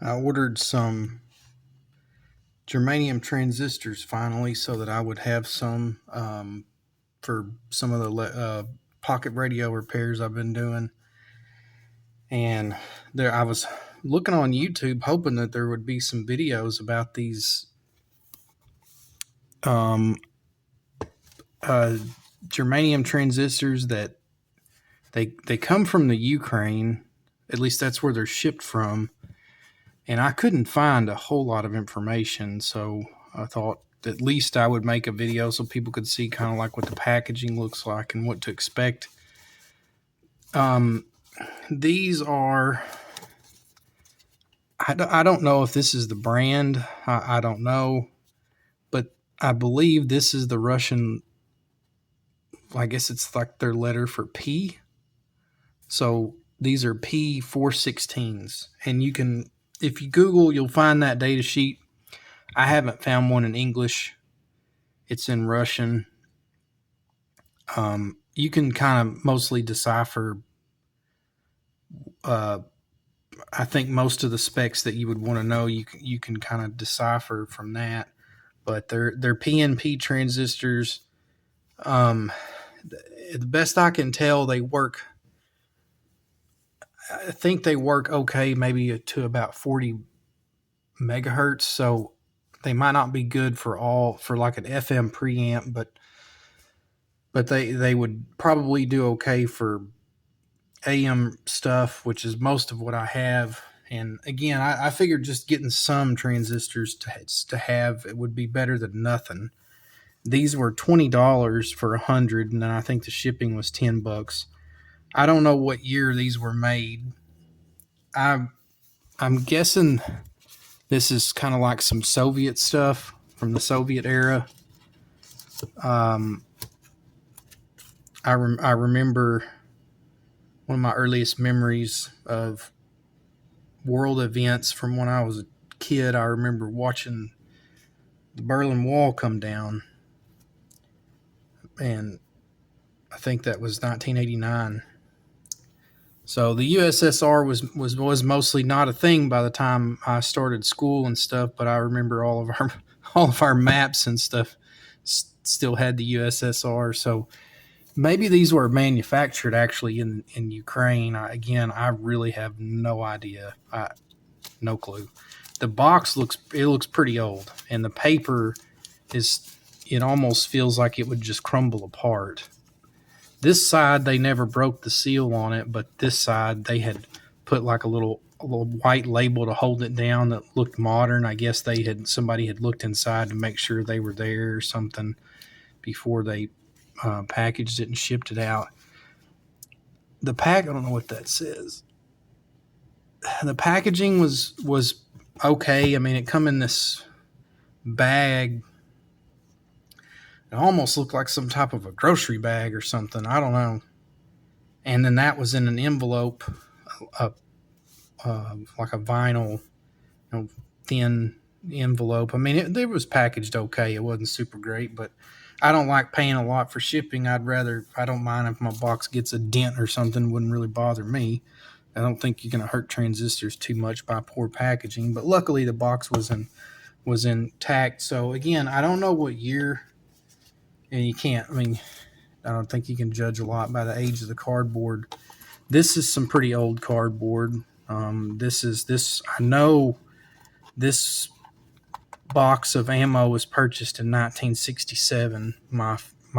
I ordered some germanium transistors finally so that I would have some for some of the pocket radio repairs I've been doing. And I was looking on YouTube hoping that there would be some videos about these um, germanium transistors that they come from the Ukraine. At least that's where they're shipped from. And I couldn't find a whole lot of information, so I thought at least I would make a video so people could see kind of like what the packaging looks like and what to expect. These are, I don't know if this is the brand, I don't know, but I believe this is the Russian, I guess it's like their letter for P. So these are P416s, and you can, if you Google, you'll find that data sheet. I haven't found one in English. It's in Russian. You can kind of mostly decipher, I think most of the specs that you would want to know, you can kind of decipher from that. But they're PNP transistors. The best I can tell, they work. I think they work okay, maybe to about 40 megahertz. So they might not be good for like an FM preamp, but they would probably do okay for AM stuff, which is most of what I have. And again, I figured just getting some transistors to have it would be better than nothing. These were $20 for 100, and then I think the shipping was $10. I don't know what year these were made. I'm guessing this is kind of like some Soviet stuff from the Soviet era. I remember one of my earliest memories of world events from when I was a kid. I remember watching the Berlin Wall come down, and I think that was 1989. So the USSR was mostly not a thing by the time I started school and stuff. But I remember all of our maps and stuff still had the USSR. So maybe these were manufactured actually in Ukraine. I really have no idea. No clue. The box looks pretty old, and the paper it almost feels like it would just crumble apart. This side they never broke the seal on it, but this side they had put like a little white label to hold it down that looked modern. I guess somebody had looked inside to make sure they were there or something before they packaged it and shipped it out. I don't know what that says. The packaging was okay. I mean, it come in this bag. It almost looked like some type of a grocery bag or something. I don't know. And then that was in an envelope, like a vinyl, thin envelope. I mean, it was packaged okay. It wasn't super great, but I don't like paying a lot for shipping. I don't mind if my box gets a dent or something. It wouldn't really bother me. I don't think you're going to hurt transistors too much by poor packaging. But luckily, the box was intact. So again, I don't know what year. And you can't, I don't think you can judge a lot by the age of the cardboard. This is some pretty old cardboard. I know this box of ammo was purchased in 1967. My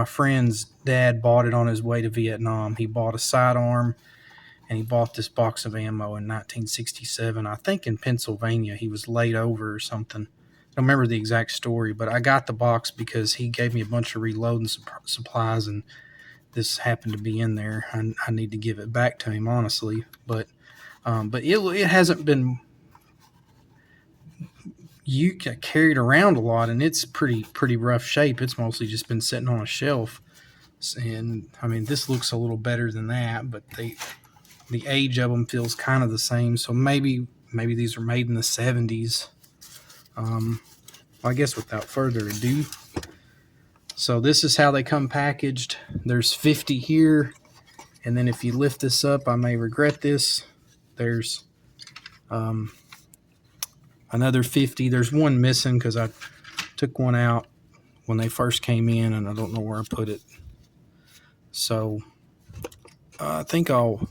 friend's dad bought it on his way to Vietnam. He bought a sidearm, and he bought this box of ammo in 1967. I think in Pennsylvania. He was laid over or something. I don't remember the exact story, but I got the box because he gave me a bunch of reloading supplies, and this happened to be in there. I need to give it back to him, honestly. But it hasn't been carried around a lot, and it's pretty rough shape. It's mostly just been sitting on a shelf. And this looks a little better than that, but the age of them feels kind of the same. So maybe these were made in the 70s. I guess without further ado, so this is how they come packaged. There's 50 here, and then if you lift this up, I may regret this. There's another 50. There's one missing because I took one out when they first came in, and I don't know where I put it. So I think I'll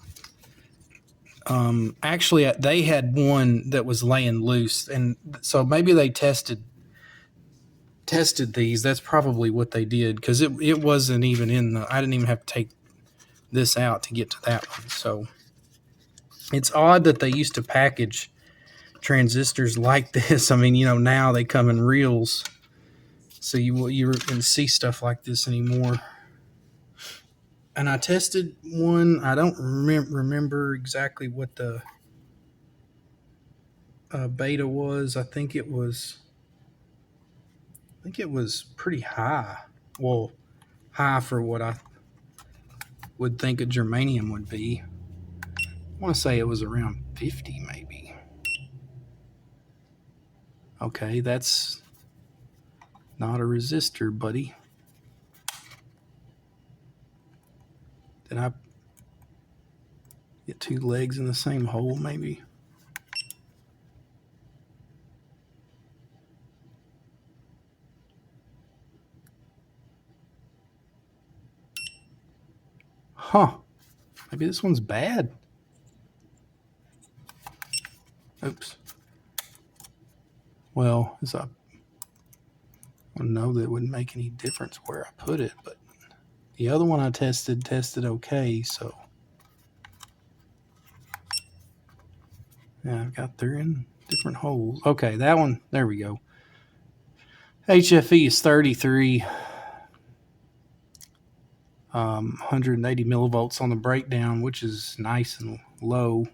actually they had one that was laying loose, and so maybe they tested these. That's probably what they did, because it wasn't even in the, I didn't even have to take this out to get to that one. So it's odd that they used to package transistors like this. I mean, now they come in reels, so you can see stuff like this anymore. And I tested one. I don't remember exactly what the beta was. I think it was pretty high. Well, high for what I would think a germanium would be. I want to say it was around 50 maybe. Okay, that's not a resistor, buddy. Did I get two legs in the same hole maybe? Huh. Maybe this one's bad. Oops. Well, as I know that it wouldn't make any difference where I put it, but the other one I tested okay, so yeah, they're in different holes. Okay, that one, there we go. HFE is 33, 180 millivolts on the breakdown, which is nice and low.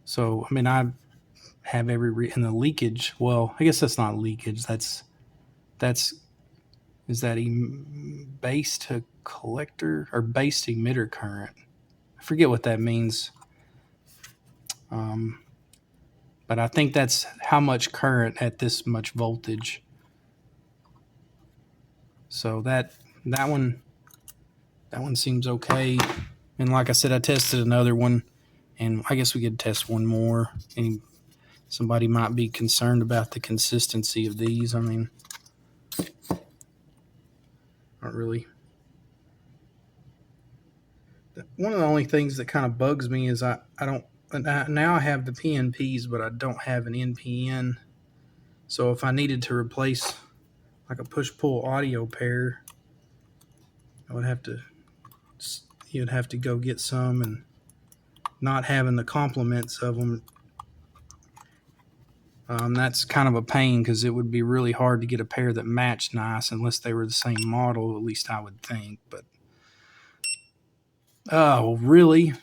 So, I mean, I have every and the leakage. Well, I guess that's not leakage. Is that base to collector or base to emitter current? I forget what that means. But I think that's how much current at this much voltage. So that one seems okay. And like I said, I tested another one, and I guess we could test one more. And somebody might be concerned about the consistency of these. I mean, not really. One of the only things that kind of bugs me is I now I have the PNPs, but I don't have an NPN. So if I needed to replace like a push-pull audio pair, you'd have to go get some, and not having the complements of them, that's kind of a pain, because it would be really hard to get a pair that matched nice unless they were the same model, at least I would think. But oh, really?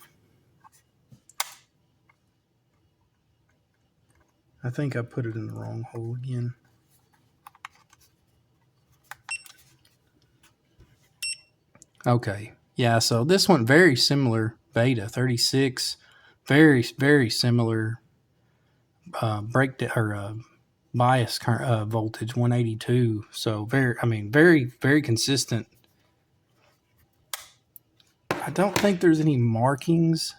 I think I put it in the wrong hole again. Okay. Yeah, so this one, very similar beta, 36, very, very similar breakdown or bias current, voltage, 182. So very, very consistent. I don't think there's any markings.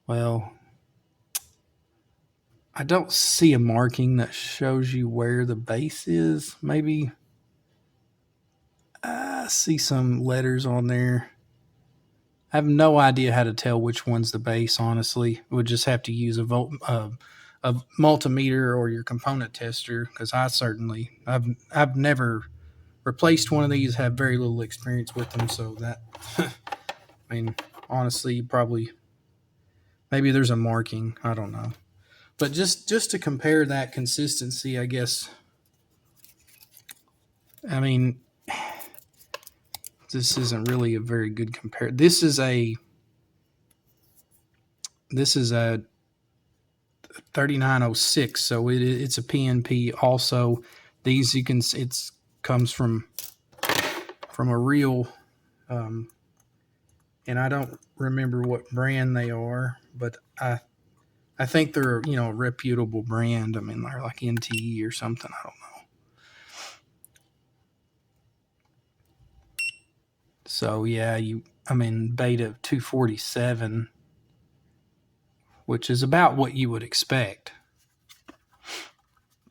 Well, I don't see a marking that shows you where the base is. Maybe I see some letters on there. I have no idea how to tell which one's the base, honestly. Would just have to use a multimeter or your component tester, because I've never replaced one of these, have very little experience with them, so that I mean, honestly, probably maybe there's a marking, I don't know. But just to compare that consistency, I guess, I mean, this isn't really a very good compare. This is a 3906, so it's a PNP also. These you can, it's comes from a real, and I don't remember what brand they are, but I think they're a reputable brand. I mean, they're like NTE or something. I don't know. So yeah, beta 247. which is about what you would expect.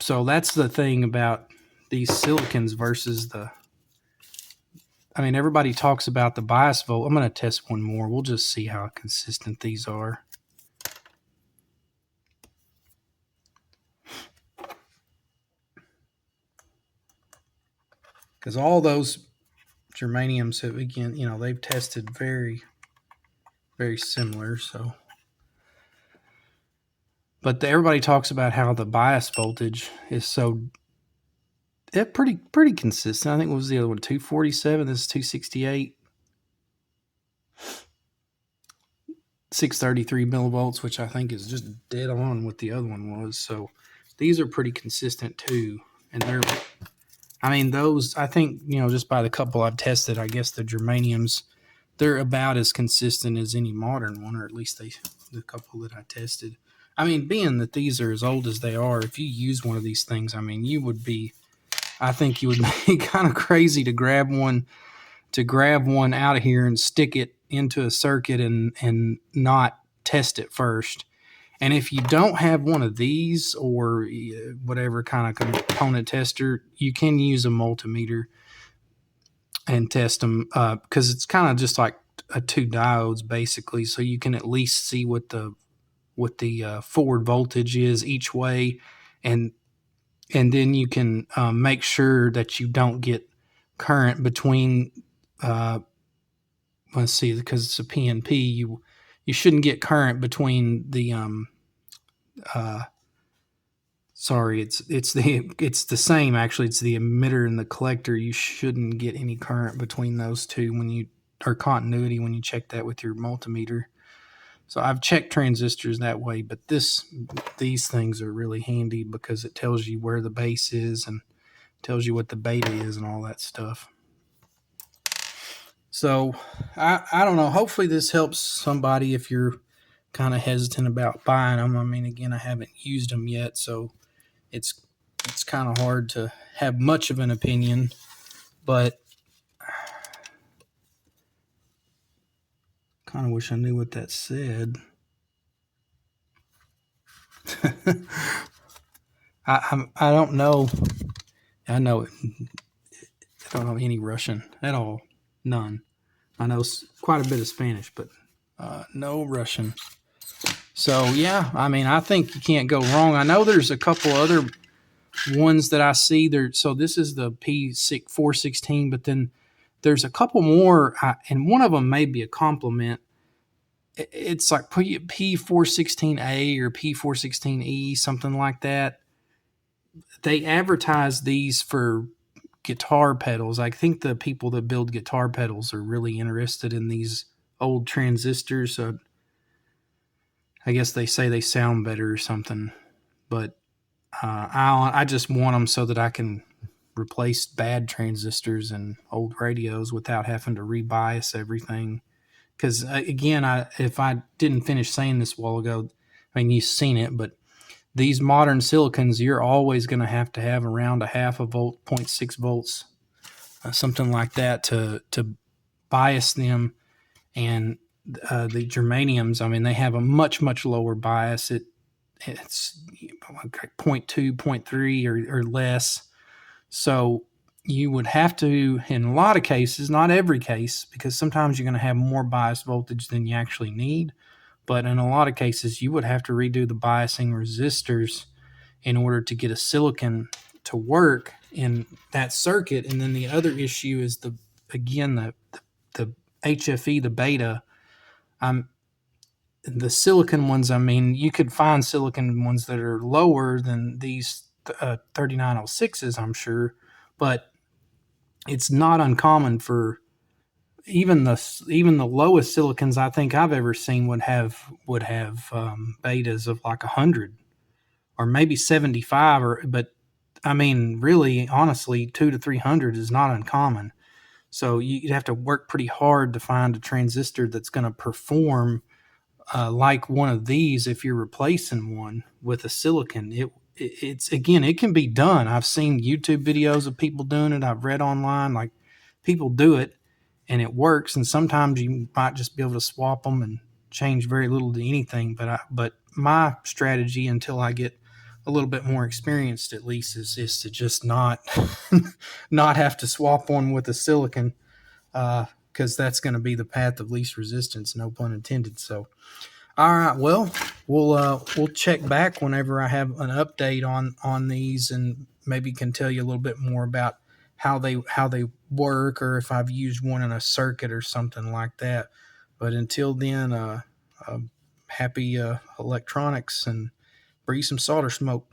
So that's the thing about these silicons versus everybody talks about the bias volt. I'm going to test one more. We'll just see how consistent these are. Because all those germaniums have, again, they've tested very, very similar. So, but everybody talks about how the bias voltage is pretty consistent. I think what was the other one? 247. This is 268. 633 millivolts, which I think is just dead on what the other one was. So these are pretty consistent too. And those, I think, just by the couple I've tested, I guess the germaniums, they're about as consistent as any modern one, or at least the couple that I tested. Being that these are as old as they are, if you use one of these things, I think you would be kind of crazy to grab one out of here and stick it into a circuit and not test it first. And if you don't have one of these or whatever kind of component tester, you can use a multimeter and test them because it's kind of just like two diodes basically, so you can at least see what the forward voltage is each way, and then you can make sure that you don't get current between. Let's see, because it's a PNP, you shouldn't get current between the it's the same actually. It's the emitter and the collector. You shouldn't get any current between those two or continuity when you check that with your multimeter. So I've checked transistors that way, but these things are really handy because it tells you where the base is and tells you what the beta is and all that stuff. So I don't know. Hopefully this helps somebody if you're kind of hesitant about buying them. Again, I haven't used them yet, so it's kind of hard to have much of an opinion, but kind of wish I knew what that said. I don't know. I don't know any Russian at all. None. I know quite a bit of Spanish, but no Russian. So yeah, I think you can't go wrong. I know there's a couple other ones that I see there. So this is the P416, but then there's a couple more, and one of them may be a complement. It's like P416A or P416E, something like that. They advertise these for guitar pedals. I think the people that build guitar pedals are really interested in these old transistors. So I guess they say they sound better or something, but I just want them so that I can replace bad transistors and old radios without having to rebias everything. Because again, if I didn't finish saying this a while ago, you've seen it, but these modern silicons, you're always going to have around a half a volt, 0.6 volts, something like that to bias them. And the germaniums, they have a much, much lower bias. It's like 0.2, 0.3 or less. So you would have to, in a lot of cases, not every case, because sometimes you're going to have more bias voltage than you actually need. But in a lot of cases, you would have to redo the biasing resistors in order to get a silicon to work in that circuit. And then the other issue is the HFE, the beta. The silicon ones, you could find silicon ones that are lower than these 3906s, I'm sure, but it's not uncommon for even the lowest silicons I think I've ever seen would have betas of like 100 or maybe 75, but really, honestly, 200 to 300 is not uncommon. So you'd have to work pretty hard to find a transistor that's going to perform like one of these. If you're replacing one with a silicon, it can be done. I've seen YouTube videos of people doing it. I've read online, like people do it and it works. And sometimes you might just be able to swap them and change very little to anything. But my strategy until I get a little bit more experienced, at least, is to just not not have to swap one with a silicon, because that's going to be the path of least resistance, no pun intended. So, all right, well, we'll check back whenever I have an update on these, and maybe can tell you a little bit more about how they work, or if I've used one in a circuit or something like that. But until then, happy electronics, and breathe some solder smoke.